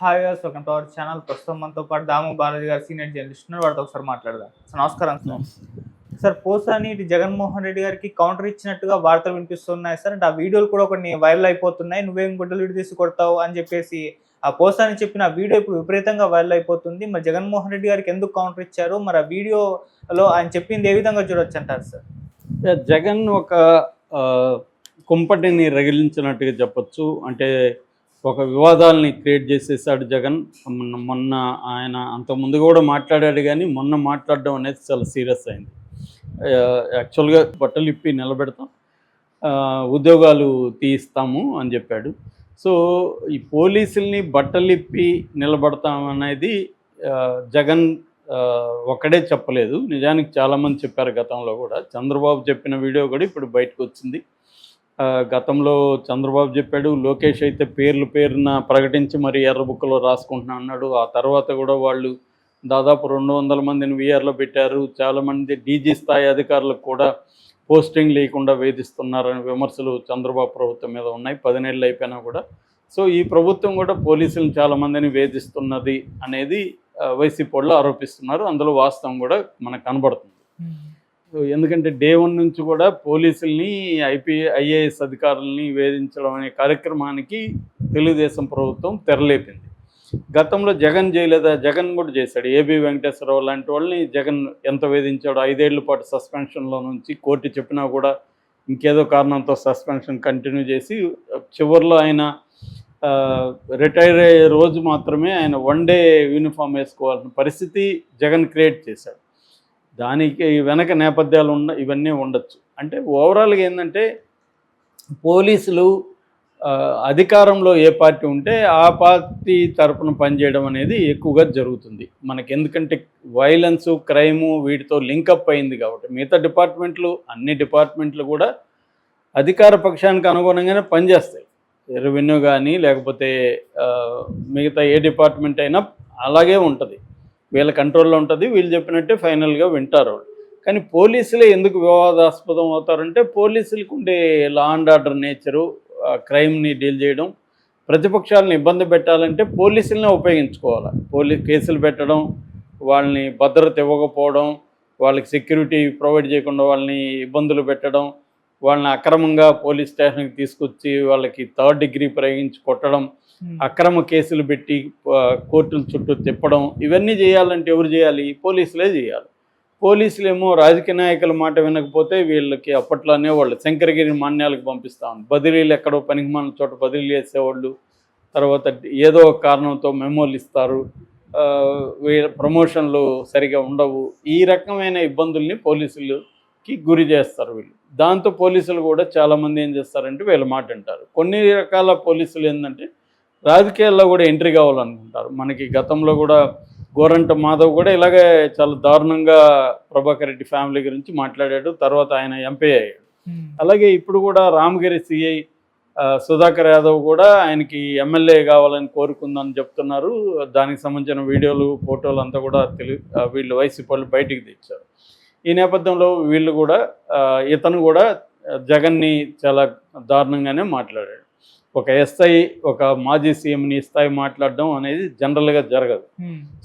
Hi guys, welcome to our channel. ప్రస్తుతం మనతో పాటు దాము బాలాజీ గారు సీనియర్ జర్నలిస్ట్ ఉన్నారు. వాడితో ఒకసారి మాట్లాడదాం. సార్ నమస్కారం. సార్ పోసాని ఇటు జగన్మోహన్ రెడ్డి గారికి కౌంటర్ ఇచ్చినట్టుగా వార్తలు వినిపిస్తున్నాయి సార్. అంటే ఆ వీడియోలు కూడా కొన్ని వైరల్ అయిపోతున్నాయి. నువ్వేం గుడ్డలు విడి తీసి కొడతావు అని చెప్పేసి ఆ పోసాని చెప్పిన ఆ వీడియో ఇప్పుడు విపరీతంగా వైరల్ అయిపోతుంది. మరి జగన్మోహన్ రెడ్డి గారికి ఎందుకు కౌంటర్ ఇచ్చారు, మరి ఆ వీడియోలో ఆయన చెప్పింది ఏ విధంగా చూడొచ్చు అంటారు సార్? జగన్ ఒక కుంపటిని రగిలించినట్టుగా చెప్పొచ్చు. అంటే ఒక వివాదాలని క్రియేట్ చేసేసాడు జగన్. మొన్న ఆయన అంతకుముందు కూడా మాట్లాడాడు, కానీ మొన్న మాట్లాడడం అనేది చాలా సీరియస్ అయింది. యాక్చువల్గా బట్టలు ఇప్పి నిలబెడతాం, ఉద్యోగాలు తీయిస్తాము అని చెప్పాడు. సో ఈ పోలీసుల్ని బట్టలు ఇప్పి నిలబడతాం అనేది జగన్ ఒక్కడే చెప్పలేదు. నిజానికి చాలామంది చెప్పారు గతంలో కూడా. చంద్రబాబు చెప్పిన వీడియో కూడా ఇప్పుడు బయటకు వచ్చింది. గతంలో చంద్రబాబు చెప్పాడు, లోకేష్ అయితే పేరున ప్రకటించి మరి ఎర్ర బుక్కలో రాసుకుంటున్నా అన్నాడు. ఆ తర్వాత కూడా వాళ్ళు దాదాపు 200 మందిని వీఆర్లో పెట్టారు. చాలామంది డీజీ స్థాయి అధికారులకు కూడా పోస్టింగ్ లేకుండా వేధిస్తున్నారని విమర్శలు చంద్రబాబు ప్రభుత్వం మీద ఉన్నాయి. 10 నెలలు అయిపోయినా కూడా. సో ఈ ప్రభుత్వం కూడా పోలీసులను చాలామందిని వేధిస్తున్నది అనేది వైసీపీ వాళ్ళు ఆరోపిస్తున్నారు. అందులో వాస్తవం కూడా మనకు కనబడుతుంది. ఎందుకంటే డే 1 నుంచి కూడా పోలీసుల్ని ఐఏఎస్ అధికారులని వేధించడం అనే కార్యక్రమానికి తెలుగుదేశం ప్రభుత్వం తెరలేపింది. గతంలో జగన్ చేయలేదా? జగన్ కూడా చేశాడు. ఏబి వెంకటేశ్వరరావు లాంటి వాళ్ళని జగన్ ఎంత వేధించాడు. 5 ఏళ్ల పాటు సస్పెన్షన్లో నుంచి కోర్టు చెప్పినా కూడా ఇంకేదో కారణంతో సస్పెన్షన్ కంటిన్యూ చేసి చివరిలో ఆయన రిటైర్ అయ్యే రోజు మాత్రమే ఆయన 1 డే యూనిఫామ్ వేసుకోవాల్సిన పరిస్థితి జగన్ క్రియేట్ చేశాడు. దానికి వెనక నేపథ్యాలు ఇవన్నీ ఉండొచ్చు. అంటే ఓవరాల్గా ఏంటంటే పోలీసులు అధికారంలో ఏ పార్టీ ఉంటే ఆ పార్టీ తరపున పనిచేయడం అనేది ఎక్కువగా జరుగుతుంది మనకి. ఎందుకంటే వైలెన్సు, క్రైము వీటితో లింకప్ అయింది కాబట్టి మిగతా డిపార్ట్మెంట్లు, అన్ని డిపార్ట్మెంట్లు కూడా అధికార పక్షానికి అనుగుణంగానే పనిచేస్తాయి. రెవెన్యూ కానీ లేకపోతే మిగతా ఏ డిపార్ట్మెంట్ అయినా అలాగే ఉంటుంది. వీళ్ళ కంట్రోల్లో ఉంటుంది, వీళ్ళు చెప్పినట్టే ఫైనల్గా వింటారు. కానీ పోలీసులే ఎందుకు వివాదాస్పదం అవుతారంటే పోలీసులకు ఉండే లా అండ్ ఆర్డర్ నేచరు, క్రైమ్ని డీల్ చేయడం, ప్రతిపక్షాలను ఇబ్బంది పెట్టాలంటే పోలీసులనే ఉపయోగించుకోవాలి. కేసులు పెట్టడం, వాళ్ళని భద్రత ఇవ్వకపోవడం, వాళ్ళకి సెక్యూరిటీ ప్రొవైడ్ చేయకుండా వాళ్ళని ఇబ్బందులు పెట్టడం, వాళ్ళని అక్రమంగా పోలీస్ స్టేషన్కి తీసుకొచ్చి వాళ్ళకి 3rd డిగ్రీ ప్రయోగించి కొట్టడం, అక్రమ కేసులు పెట్టి కోర్టుల చుట్టూ తిప్పడం, ఇవన్నీ చేయాలంటే ఎవరు చేయాలి? పోలీసులే చేయాలి. పోలీసులేమో రాజకీయ నాయకుల మాట వినకపోతే వీళ్ళకి అప్పట్లోనే వాళ్ళు శంకరగిరి మాన్యాలకు పంపిస్తాం. బదిలీలు ఎక్కడో పనికిమాలిన చోట బదిలీలు చేసేవాళ్ళు, తర్వాత ఏదో ఒక కారణంతో మెమోలు ఇస్తారు, ప్రమోషన్లు సరిగా ఉండవు. ఈ రకమైన ఇబ్బందుల్ని పోలీసులకి గురి చేస్తారు వీళ్ళు. దాంతో పోలీసులు కూడా చాలామంది ఏం చేస్తారంటే వీళ్ళ మాట వింటారు. కొన్ని రకాల పోలీసులు ఏంటంటే రాజకీయాల్లో కూడా ఎంట్రీ కావాలనుకుంటారు. మనకి గతంలో కూడా గోరంట మాధవ్ కూడా ఇలాగే చాలా దారుణంగా ప్రభాకర్ రెడ్డి ఫ్యామిలీ గురించి మాట్లాడాడు. తర్వాత ఆయన ఎంపీ అయ్యాడు. అలాగే ఇప్పుడు కూడా రామగిరి సిఐ సుధాకర్ యాదవ్ కూడా ఆయనకి ఎమ్మెల్యే కావాలని కోరుకుందని చెప్తున్నారు. దానికి సంబంధించిన వీడియోలు, ఫోటోలు అంతా కూడా వీళ్ళు వైసీపీ వాళ్ళు బయటికి తెచ్చారు. ఈ నేపథ్యంలో వీళ్ళు కూడా ఇతను కూడా జగన్ని చాలా దారుణంగానే మాట్లాడాడు. ఒక ఎస్ఐ ఒక మాజీ సీఎంని స్థాయి మాట్లాడడం అనేది జనరల్గా జరగదు.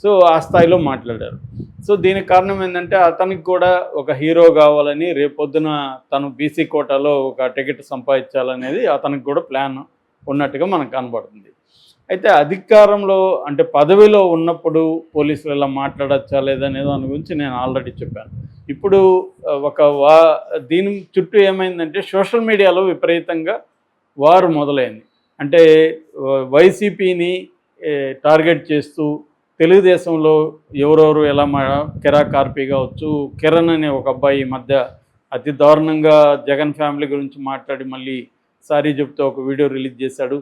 సో ఆ స్థాయిలో మాట్లాడారు. సో దీనికి కారణం ఏంటంటే అతనికి కూడా ఒక హీరో కావాలని, రేపొద్దున తను బీసీ కోటాలో ఒక టికెట్ సంపాదించాలనేది అతనికి కూడా ప్లాన్ ఉన్నట్టుగా మనకు కనబడుతుంది. అయితే అధికారంలో అంటే పదవిలో ఉన్నప్పుడు పోలీసులు ఇలా మాట్లాడచ్చా లేదనే దాని గురించి నేను ఆల్రెడీ చెప్పాను. ఇప్పుడు దీని చుట్టూ ఏమైందంటే సోషల్ మీడియాలో విపరీతంగా వారు మొదలైంది. అంటే వైసీపీని టార్గెట్ చేస్తూ తెలుగుదేశంలో ఎవరెవరు ఎలా కిరా కార్పి కావచ్చు, కిరణ్ అనే ఒక అబ్బాయి ఈ మధ్య అతి దారుణంగా జగన్ ఫ్యామిలీ గురించి మాట్లాడి మళ్ళీ సారీ చెప్తూ ఒక వీడియో రిలీజ్ చేశాడు.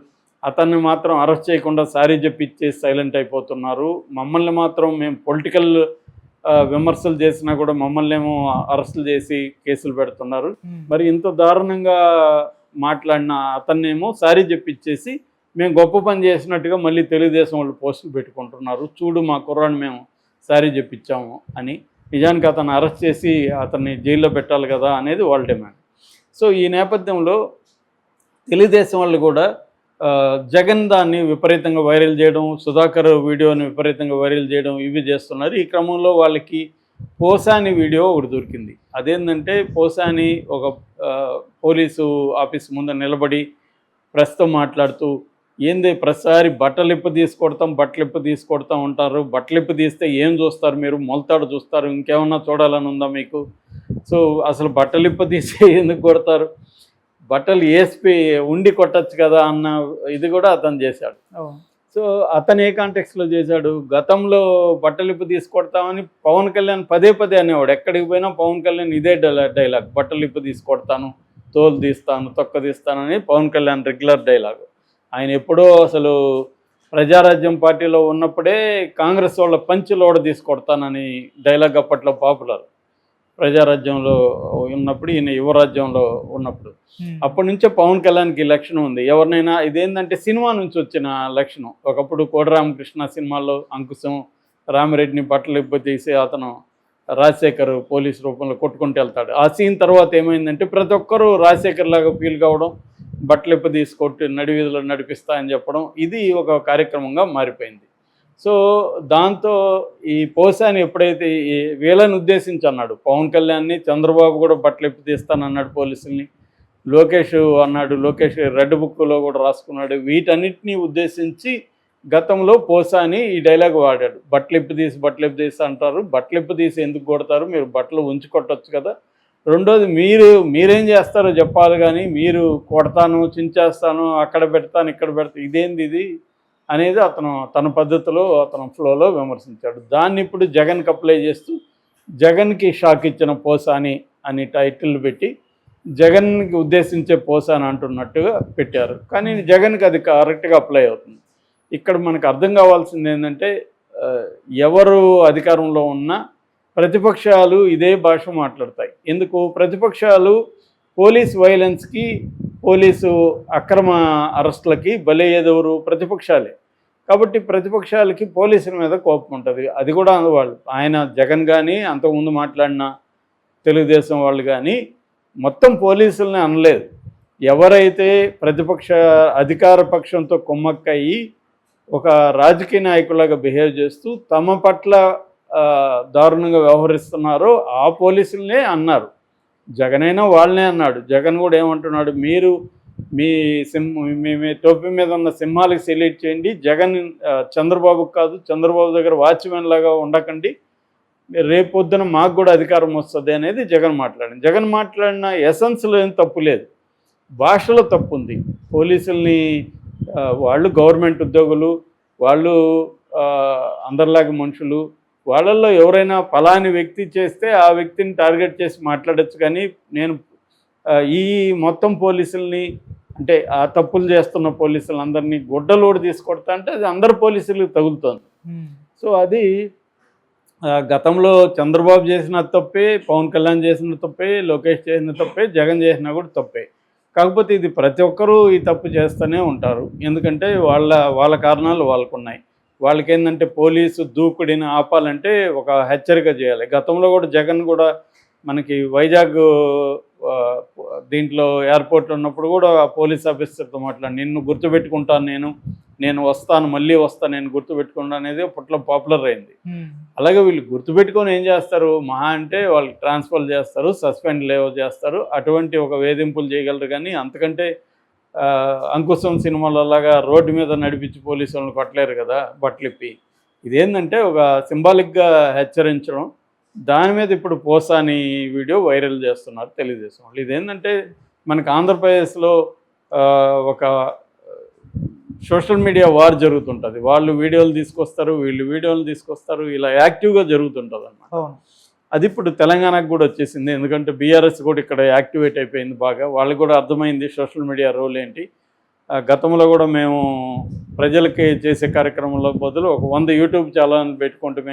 అతన్ని మాత్రం అరెస్ట్ చేయకుండా సారీ చెప్పి ఇచ్చేసి సైలెంట్ అయిపోతున్నారు. మమ్మల్ని మాత్రం మేము పొలిటికల్ విమర్శలు చేసినా కూడా మమ్మల్ని ఏమో అరెస్టులు చేసి కేసులు పెడుతున్నారు. మరి ఇంత దారుణంగా మాట్లాడిన అతన్నేమో సారీ చెప్పిచ్చేసి మేము గొప్ప పని చేసినట్టుగా మళ్ళీ తెలుగుదేశం వాళ్ళు పోస్టులు పెట్టుకుంటున్నారు. చూడు మా కుర్రాన్ని మేము సారీ చెప్పించాము అని. నిజానికి అతను అరెస్ట్ చేసి అతన్ని జైల్లో పెట్టాలి కదా అనేది వాళ్ళ డిమాండ్. సో ఈ నేపథ్యంలో తెలుగుదేశం వాళ్ళు కూడా జగన్ దాన్ని విపరీతంగా వైరల్ చేయడం, సుధాకర్ వీడియోని విపరీతంగా వైరల్ చేయడం ఇవి చేస్తున్నారు. ఈ క్రమంలో వాళ్ళకి పోసాని వీడియో ఒకటి దొరికింది. అదేంటంటే పోసాని ఒక పోలీసు ఆఫీస్ ముందు నిలబడి ప్రెస్తో మాట్లాడుతూ, ఏంది ప్రతిసారి బట్టలిప్పు తీసుకొడతాం ఉంటారు, బట్టలిప్పు తీస్తే ఏం చూస్తారు మీరు, మొలతాడు చూస్తారు, ఇంకేమన్నా చూడాలని ఉందా మీకు, సో అసలు బట్టలిప్పు తీసి ఎందుకు కొడతారు, బట్టలు వేసి ఉండి కొట్టచ్చు కదా అన్న ఇది కూడా అతను చేశాడు. సో అతను ఏ కాంటెక్స్లో చేశాడు, గతంలో బట్టలిప్పు తీసుకొడతామని పవన్ కళ్యాణ్ పదే అనేవాడు. ఎక్కడికి పోయినా పవన్ కళ్యాణ్ ఇదే డైలాగ్, బట్టలిప్పు తీసుకొడతాను, తోలు తీస్తాను, తొక్క తీస్తానని పవన్ కళ్యాణ్ రెగ్యులర్ డైలాగ్. ఆయన ఎప్పుడో అసలు ప్రజారాజ్యం పార్టీలో ఉన్నప్పుడే కాంగ్రెస్ వాళ్ళ పంచులోడ తీసుకొడతానని డైలాగ్ అప్పట్లో పాపులర్. ప్రజారాజ్యంలో ఉన్నప్పుడు, ఈయన యువరాజ్యంలో ఉన్నప్పుడు, అప్పటి నుంచే పవన్ కళ్యాణ్కి లక్షణం ఉంది. ఎవరినైనా ఇదేంటంటే సినిమా నుంచి వచ్చిన లక్షణం. ఒకప్పుడు కోడిరామకృష్ణ సినిమాలో అంకుశం రామిరెడ్డిని బట్టలు ఇప్పు తీసి అతను రాజశేఖర్ పోలీస్ రూపంలో కొట్టుకుంటూ వెళ్తాడు. ఆ సీన్ తర్వాత ఏమైందంటే ప్రతి ఒక్కరూ రాజశేఖర్ లాగా ఫీల్ కావడం, బట్టలు ఇప్పు తీసుకొట్టి నడివీధిలో నడిపిస్తా అని చెప్పడం, ఇది ఒక కార్యక్రమంగా మారిపోయింది. సో దాంతో ఈ పోసాని ఎప్పుడైతే వీళ్ళని ఉద్దేశించి అన్నాడు, పవన్ కళ్యాణ్ని, చంద్రబాబు కూడా బట్టలు ఇప్పు తీస్తానన్నాడు పోలీసుల్ని, లోకేష్ అన్నాడు, లోకేష్ రెడ్ బుక్లో కూడా రాసుకున్నాడు, వీటన్నిటినీ ఉద్దేశించి గతంలో పోసాని ఈ డైలాగ్ వాడాడు. బట్టలిప్పు తీసి అంటారు, బట్టలిప్పు తీసి ఎందుకు కొడతారు, మీరు బట్టలు ఉంచి కొట్టచ్చు కదా, రెండోది మీరేం చేస్తారో చెప్పాలి కానీ మీరు కొడతాను, చించేస్తాను, అక్కడ పెడతాను, ఇక్కడ పెడతాను, ఇదేంది ఇది అనేది అతను తన పద్ధతిలో అతను ఫ్లోలో విమర్శించాడు. దాన్ని ఇప్పుడు జగన్కి అప్లై చేస్తూ జగన్కి షాక్ ఇచ్చిన పోసాని అని టైటిల్ పెట్టి జగన్కి ఉద్దేశించే పోసాని అంటున్నట్టుగా పెట్టారు. కానీ జగన్కి అది కరెక్ట్గా అప్లై అవుతుంది. ఇక్కడ మనకు అర్థం కావాల్సింది ఏంటంటే, ఎవరు అధికారంలో ఉన్నా ప్రతిపక్షాలు ఇదే భాష మాట్లాడతాయి. ఎందుకు, ప్రతిపక్షాలు పోలీస్ వైలెన్స్కి, పోలీసు అక్రమ అరెస్టులకి బలయ్యేదెవరు, ప్రతిపక్షాలే. కాబట్టి ప్రతిపక్షాలకి పోలీసుల మీద కోపం ఉంటుంది. అది కూడా వాళ్ళు, ఆయన జగన్ కానీ అంతకుముందు మాట్లాడిన తెలుగుదేశం వాళ్ళు కానీ మొత్తం పోలీసుల్ని అనలేదు. ఎవరైతే ప్రతిపక్ష అధికార పక్షంతో కుమ్మక్కయ్యి ఒక రాజకీయ నాయకులాగా బిహేవ్ చేస్తూ తమ పట్ల దారుణంగా వ్యవహరిస్తున్నారో ఆ పోలీసులనే అన్నారు. జగన్ అయినా వాళ్ళనే అన్నాడు. జగన్ కూడా ఏమంటున్నాడు, మీరు మీ టోపీ మీద ఉన్న సింహాలకు సెల్యూట్ చేయండి, జగన్ చంద్రబాబుకు కాదు, చంద్రబాబు దగ్గర వాచ్మెన్ లాగా ఉండకండి, రేపొద్దున మాకు కూడా అధికారం వస్తుంది అనేది జగన్ మాట్లాడింది. జగన్ మాట్లాడిన ఎసెన్స్లో ఏం తప్పు లేదు, భాషలో తప్పు ఉంది. పోలీసుల్ని వాళ్ళు గవర్నమెంట్ ఉద్యోగులు, వాళ్ళు అందరిలాగా మనుషులు, వాళ్ళల్లో ఎవరైనా ఫలాని వ్యక్తి చేస్తే ఆ వ్యక్తిని టార్గెట్ చేసి మాట్లాడచ్చు. కానీ నేను ఈ మొత్తం పోలీసుల్ని, అంటే ఆ తప్పులు చేస్తున్న పోలీసులందరినీ గుడ్డలోడు తీసుకొడతా అంటే అది అందరు పోలీసులకు తగులుతోంది. సో అది గతంలో చంద్రబాబు చేసిన తప్పే, పవన్ కళ్యాణ్ చేసిన తప్పే, లోకేష్ చేసిన తప్పే, జగన్ చేసినా కూడా తప్పే. కాకపోతే ఇది ప్రతి ఒక్కరూ ఈ తప్పు చేస్తూనే ఉంటారు. ఎందుకంటే వాళ్ళ కారణాలు వాళ్ళకు ఉన్నాయి. వాళ్ళకేంటంటే పోలీసు దూకుడిని ఆపాలంటే ఒక హెచ్చరిక చేయాలి. గతంలో కూడా జగన్ కూడా మనకి వైజాగ్ దీంట్లో ఎయిర్పోర్ట్లో ఉన్నప్పుడు కూడా పోలీస్ ఆఫీసర్తో మాట్లాడి, నిన్ను గుర్తుపెట్టుకుంటాను, నేను వస్తాను, మళ్ళీ వస్తాను, నేను గుర్తుపెట్టుకుంటాను అనేది అప్పట్లో పాపులర్ అయింది. అలాగే వీళ్ళు గుర్తుపెట్టుకొని ఏం చేస్తారు, మహా అంటే వాళ్ళు ట్రాన్స్ఫర్ చేస్తారు, సస్పెండ్ చేస్తారు, అటువంటి ఒక వేధింపులు చేయగలరు. కానీ అంతకంటే అంకుశం సినిమాలలాగా రోడ్డు మీద నడిపించి పోలీసు వాళ్ళని కొట్టలేరు కదా బట్టలిప్పి. ఇదేంటంటే ఒక సింబాలిక్గా హెచ్చరించడం. దాని మీద ఇప్పుడు పోసాని వీడియో వైరల్ చేస్తున్నారు తెలుగుదేశం వాళ్ళు. ఇదేంటంటే మనకు ఆంధ్రప్రదేశ్లో ఒక సోషల్ మీడియా వార్ జరుగుతుంటుంది. వాళ్ళు వీడియోలు తీసుకొస్తారు, వీళ్ళు వీడియోలు తీసుకొస్తారు, ఇలా యాక్టివ్గా జరుగుతుంటుంది అన్నమాట. అది ఇప్పుడు తెలంగాణకు కూడా వచ్చేసింది. ఎందుకంటే బీఆర్ఎస్ కూడా ఇక్కడ యాక్టివేట్ అయిపోయింది బాగా. వాళ్ళకి కూడా అర్థమైంది సోషల్ మీడియా రోల్ ఏంటి. గతంలో కూడా మేము ప్రజలకి చేసే కార్యక్రమంలో బదులు ఒక 100 యూట్యూబ్ ఛానల్ పెట్టుకుంటూ మేము